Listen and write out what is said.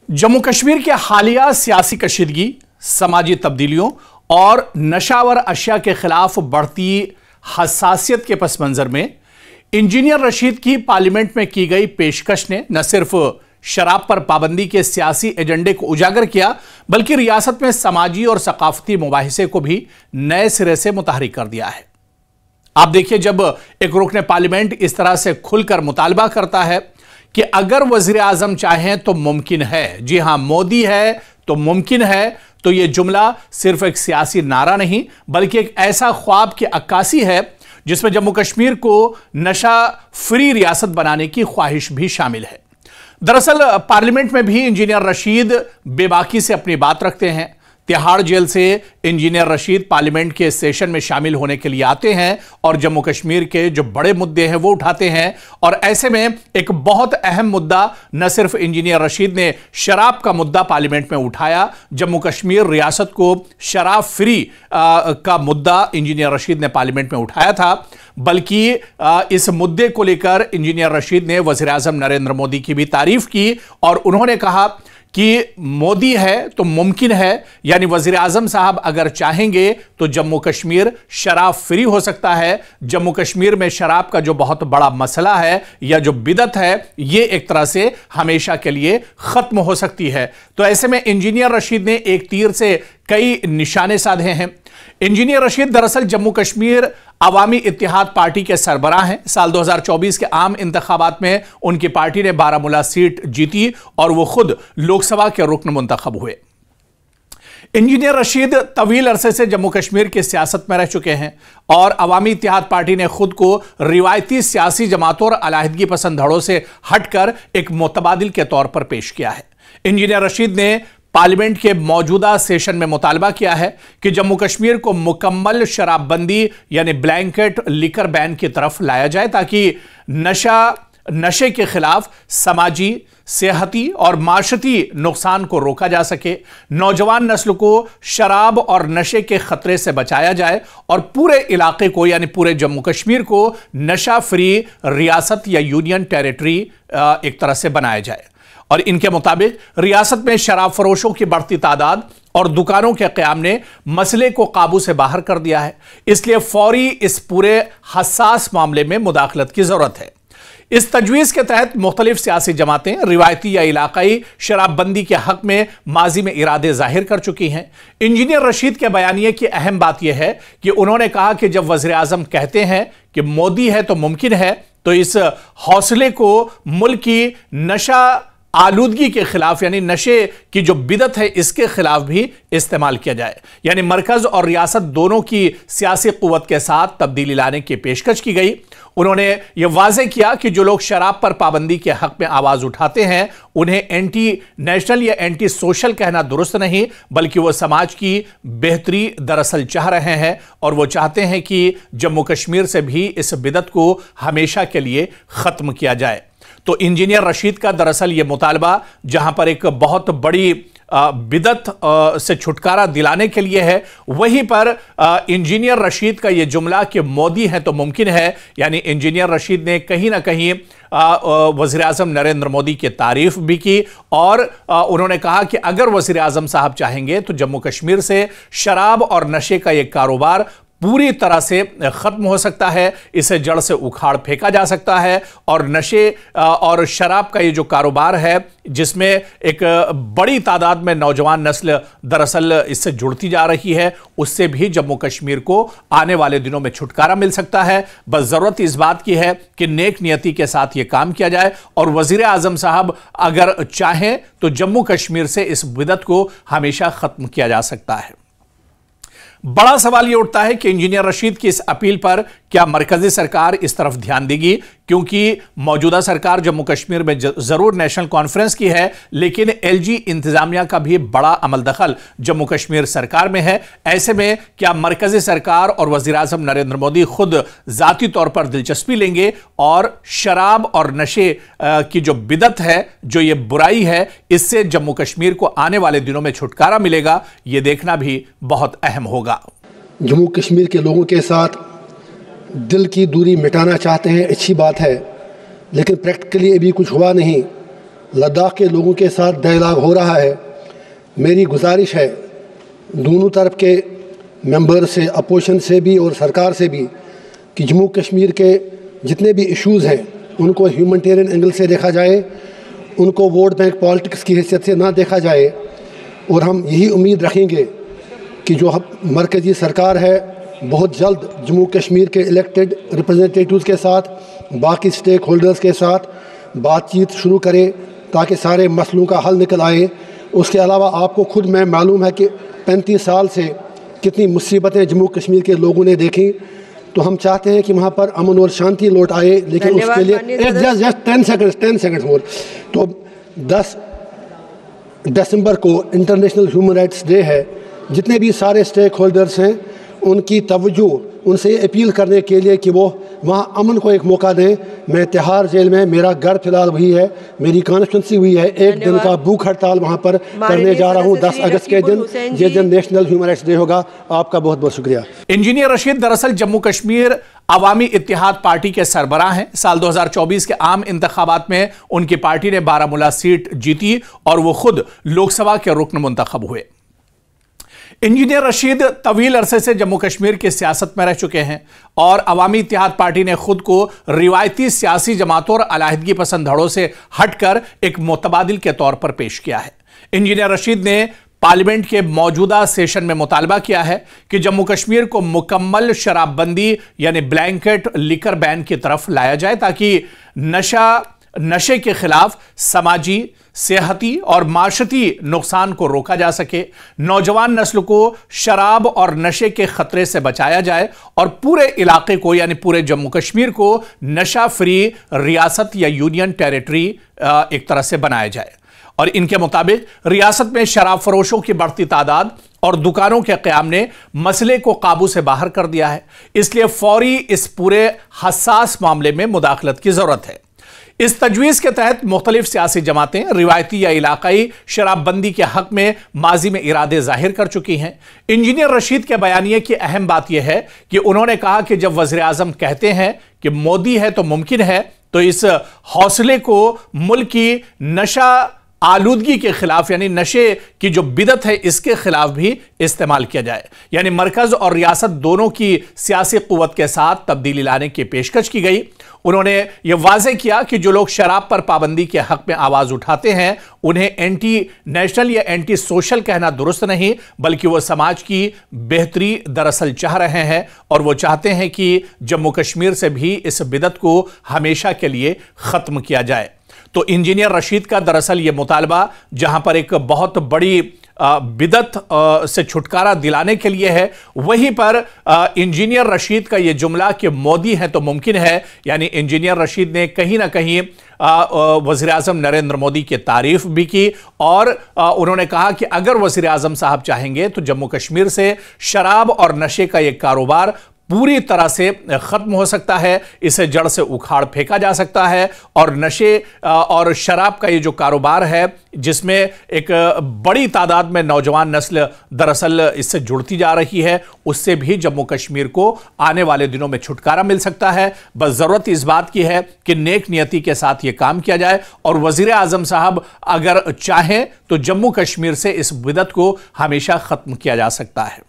जम्मू कश्मीर के हालिया सियासी कशीदगी, समाजी तब्दीलियों और नशावर अशिया के खिलाफ बढ़ती हसासियत के पस मंजर में इंजीनियर रशीद की पार्लियामेंट में की गई पेशकश ने न सिर्फ शराब पर पाबंदी के सियासी एजेंडे को उजागर किया, बल्कि रियासत में समाजी और सकाफती मुबाहिसे को भी नए सिरे से मुतहरिक कर दिया है। आप देखिए, जब एक रुकने पार्लियामेंट इस तरह से खुलकर मुतालबा करता है कि अगर वजीर आजम चाहें तो मुमकिन है, जी हां, मोदी है तो मुमकिन है, तो यह जुमला सिर्फ एक सियासी नारा नहीं बल्कि एक ऐसा ख्वाब की अक्कासी है जिसमें जम्मू कश्मीर को नशा फ्री रियासत बनाने की ख्वाहिश भी शामिल है। दरअसल पार्लियामेंट में भी इंजीनियर रशीद बेबाकी से अपनी बात रखते हैं। तिहाड़ जेल से इंजीनियर रशीद पार्लियामेंट के सेशन में शामिल होने के लिए आते हैं और जम्मू कश्मीर के जो बड़े मुद्दे हैं वो उठाते हैं। और ऐसे में एक बहुत अहम मुद्दा, न सिर्फ इंजीनियर रशीद ने शराब का मुद्दा पार्लियामेंट में उठाया, जम्मू कश्मीर रियासत को शराब फ्री का मुद्दा इंजीनियर रशीद ने पार्लियामेंट में उठाया था, बल्कि इस मुद्दे को लेकर इंजीनियर रशीद ने वज़ीर आज़म नरेंद्र मोदी की भी तारीफ की और उन्होंने कहा कि मोदी है तो मुमकिन है, यानी वजीर आजम साहब अगर चाहेंगे तो जम्मू कश्मीर शराब फ्री हो सकता है। जम्मू कश्मीर में शराब का जो बहुत बड़ा मसला है या जो बिदत है, यह एक तरह से हमेशा के लिए खत्म हो सकती है। तो ऐसे में इंजीनियर रशीद ने एक तीर से कई निशाने साधे हैं। इंजीनियर रशीद दरअसल जम्मू कश्मीर अवामी इत्तेहाद पार्टी के सरबराह हैं। साल 2024 के आम इंतखाबात में उनकी पार्टी ने बारामूला सीट जीती और वो खुद लोकसभा के रुकन मुंतखब हुए। इंजीनियर रशीद तवील अरसे से जम्मू कश्मीर की सियासत में रह चुके हैं और अवामी इत्तेहाद पार्टी ने खुद को रिवायती सियासी जमातों और अलाहिदगी पसंद धड़ों से हटकर एक मुतबादिल के तौर पर पेश किया है। इंजीनियर रशीद ने पार्लियामेंट के मौजूदा सेशन में मुतालबा किया है कि जम्मू कश्मीर को मुकम्मल शराबबंदी यानी ब्लैंकेट लिकर बैन की तरफ लाया जाए, ताकि नशे के खिलाफ समाजी, सेहती और माशरती नुकसान को रोका जा सके, नौजवान नस्ल को शराब और नशे के खतरे से बचाया जाए और पूरे इलाके को यानी पूरे जम्मू कश्मीर को नशा फ्री रियासत या यूनियन टेरिटरी एक तरह से बनाया जाए। और इनके मुताबिक रियासत में शराब फरोशों की बढ़ती तादाद और दुकानों के क़याम ने मसले को काबू से बाहर कर दिया है, इसलिए फौरी इस पूरे हसास मामले में मुदाखलत की जरूरत है। इस तजवीज़ के तहत मुख्तलिफ सियासी जमातें रिवायती या इलाकाई शराबबंदी के हक में माजी में इरादे जाहिर कर चुकी हैं। इंजीनियर रशीद के बयानिए की अहम बात यह है कि उन्होंने कहा कि जब वज़ीर आज़म कहते हैं कि मोदी है तो मुमकिन है, तो इस हौसले को मुल्क की नशा आलूदगी के खिलाफ यानी नशे की जो बिदत है इसके खिलाफ भी इस्तेमाल किया जाए, यानी मरकज और रियासत दोनों की सियासी कुव्वत के साथ तब्दीली लाने की पेशकश की गई। उन्होंने यह वाज़ेह किया कि जो लोग शराब पर पाबंदी के हक में आवाज उठाते हैं उन्हें एंटी नेशनल या एंटी सोशल कहना दुरुस्त नहीं, बल्कि वो समाज की बेहतरी दरअसल चाह रहे हैं और वो चाहते हैं कि जम्मू कश्मीर से भी इस बिदत को हमेशा के लिए खत्म किया जाए। तो इंजीनियर रशीद का दरअसल यह मुतालबा जहां पर एक बहुत बड़ी बिदत से छुटकारा दिलाने के लिए है, वहीं पर इंजीनियर रशीद का यह जुमला कि मोदी है तो मुमकिन है, यानी इंजीनियर रशीद ने कहीं ना कहीं वज़ीर आज़म नरेंद्र मोदी की तारीफ भी की और उन्होंने कहा कि अगर वज़ीर आज़म साहब चाहेंगे तो जम्मू कश्मीर से शराब और नशे का यह कारोबार पूरी तरह से खत्म हो सकता है, इसे जड़ से उखाड़ फेंका जा सकता है और नशे और शराब का ये जो कारोबार है जिसमें एक बड़ी तादाद में नौजवान नस्ल दरअसल इससे जुड़ती जा रही है, उससे भी जम्मू कश्मीर को आने वाले दिनों में छुटकारा मिल सकता है। बस ज़रूरत इस बात की है कि नेक नियति के साथ ये काम किया जाए और वज़ीर आज़म साहब अगर चाहें तो जम्मू कश्मीर से इस बिदत को हमेशा ख़त्म किया जा सकता है। बड़ा सवाल यह उठता है कि इंजीनियर रशीद की इस अपील पर क्या मरकजी सरकार इस तरफ ध्यान देगी, क्योंकि मौजूदा सरकार जम्मू कश्मीर में जरूर नेशनल कॉन्फ्रेंस की है, लेकिन एलजी इंतजामिया का भी बड़ा अमल दखल जम्मू कश्मीर सरकार में है। ऐसे में क्या मरकजी सरकार और वज़ीर आज़म नरेंद्र मोदी खुद जाती तौर पर दिलचस्पी लेंगे और शराब और नशे की जो बिदत है, जो ये बुराई है, इससे जम्मू कश्मीर को आने वाले दिनों में छुटकारा मिलेगा, ये देखना भी बहुत अहम होगा। जम्मू कश्मीर के लोगों के साथ दिल की दूरी मिटाना चाहते हैं, अच्छी बात है, लेकिन प्रैक्टिकली अभी कुछ हुआ नहीं। लद्दाख के लोगों के साथ डायलॉग हो रहा है। मेरी गुजारिश है दोनों तरफ के मेंबर से, अपोजिशन से भी और सरकार से भी, कि जम्मू कश्मीर के जितने भी इश्यूज़ हैं उनको ह्यूमैनिटेरियन एंगल से देखा जाए, उनको वोट बैंक पॉलिटिक्स की हैसियत से ना देखा जाए। और हम यही उम्मीद रखेंगे कि जो मरकज़ी सरकार है बहुत जल्द जम्मू कश्मीर के इलेक्टेड रिप्रेजेंटेटिव्स के साथ, बाकी स्टेक होल्डर्स के साथ बातचीत शुरू करे ताकि सारे मसलों का हल निकल आए। उसके अलावा आपको खुद में मालूम है कि 35 साल से कितनी मुसीबतें जम्मू कश्मीर के लोगों ने देखी। तो हम चाहते हैं कि वहाँ पर अमन और शांति लौट आए, लेकिन उसके लिए जस्ट 10 सेकंड्स मोर। तो 10 दिसंबर को इंटरनेशनल ह्यूमन राइट्स डे है। जितने भी सारे स्टेक होल्डर्स हैं उनकी तवज्जो उनसे अपील करने के लिए कि वो वहाँ अमन को एक मौका दें। मैं तिहाड़ जेल में, मेरा घर फिलहाल वही है, मेरी कॉन्स्टिट्यूंसी हुई है, एक दिन का भूख हड़ताल वहाँ पर करने जा रहा हूँ 10 अगस्त के दिन, जिस दिन नेशनल ह्यूमन राइट्स डे होगा। आपका बहुत बहुत शुक्रिया। इंजीनियर रशीद दरअसल जम्मू कश्मीर अवामी इत्तेहाद पार्टी के सरबराह हैं। साल 2024 के आम इंतखाबात में उनकी पार्टी ने बारामूला सीट जीती और वो खुद लोकसभा के रुकन मुंतखब हुए। इंजीनियर रशीद तवील अरसे से जम्मू कश्मीर की सियासत में रह चुके हैं और अवामी इत्तेहाद पार्टी ने खुद को रिवायती सियासी जमातों और अलाहिदगी पसंद धड़ों से हटकर एक मुतबादिल के तौर पर पेश किया है। इंजीनियर रशीद ने पार्लियामेंट के मौजूदा सेशन में मुतालबा किया है कि जम्मू कश्मीर को मुकम्मल शराबबंदी यानी ब्लैंकेट लिकर बैन की तरफ लाया जाए ताकि नशे के खिलाफ समाजी, सेहती और माशरती नुकसान को रोका जा सके, नौजवान नस्ल को शराब और नशे के खतरे से बचाया जाए और पूरे इलाके को यानी पूरे जम्मू कश्मीर को नशा फ्री रियासत या यूनियन टेरिटरी एक तरह से बनाया जाए। और इनके मुताबिक रियासत में शराब फरोशों की बढ़ती तादाद और दुकानों के क़याम ने मसले को काबू से बाहर कर दिया है, इसलिए फौरी इस पूरे हसास मामले में मुदाखलत की जरूरत है। इस तजवीज़ के तहत मुख्तलिफ सियासी जमातें रिवायती या इलाकाई शराबबंदी के हक में माजी में इरादे जाहिर कर चुकी हैं। इंजीनियर रशीद के बयानिए की अहम बात यह है कि उन्होंने कहा कि जब वज़ीर आज़म कहते हैं कि मोदी है तो मुमकिन है, तो इस हौसले को मुल्क की नशा आलूदगी के खिलाफ यानी नशे की जो बिदत है इसके खिलाफ भी इस्तेमाल किया जाए, यानी मरकज और रियासत दोनों की सियासी कुव्वत के साथ तब्दीली लाने की पेशकश की गई। उन्होंने यह वाज़ेह किया कि जो लोग शराब पर पाबंदी के हक में आवाज उठाते हैं उन्हें एंटी नेशनल या एंटी सोशल कहना दुरुस्त नहीं, बल्कि वो समाज की बेहतरी दरअसल चाह रहे हैं और वो चाहते हैं कि जम्मू कश्मीर से भी इस बिदत को हमेशा के लिए खत्म किया जाए। तो इंजीनियर रशीद का दरअसल ये मुतालबा जहां पर एक बहुत बड़ी बिदत से छुटकारा दिलाने के लिए है, वहीं पर इंजीनियर रशीद का ये जुमला कि मोदी है तो मुमकिन है, यानी इंजीनियर रशीद ने कहीं ना कहीं वज़ीर आज़म नरेंद्र मोदी की तारीफ भी की और उन्होंने कहा कि अगर वज़ीर आज़म साहब चाहेंगे तो जम्मू कश्मीर से शराब और नशे का ये कारोबार पूरी तरह से खत्म हो सकता है, इसे जड़ से उखाड़ फेंका जा सकता है और नशे और शराब का ये जो कारोबार है जिसमें एक बड़ी तादाद में नौजवान नस्ल दरअसल इससे जुड़ती जा रही है, उससे भी जम्मू कश्मीर को आने वाले दिनों में छुटकारा मिल सकता है। बस जरूरत इस बात की है कि नेक नियति के साथ ये काम किया जाए और वजीर आजम साहब अगर चाहें तो जम्मू कश्मीर से इस बिदत को हमेशा खत्म किया जा सकता है।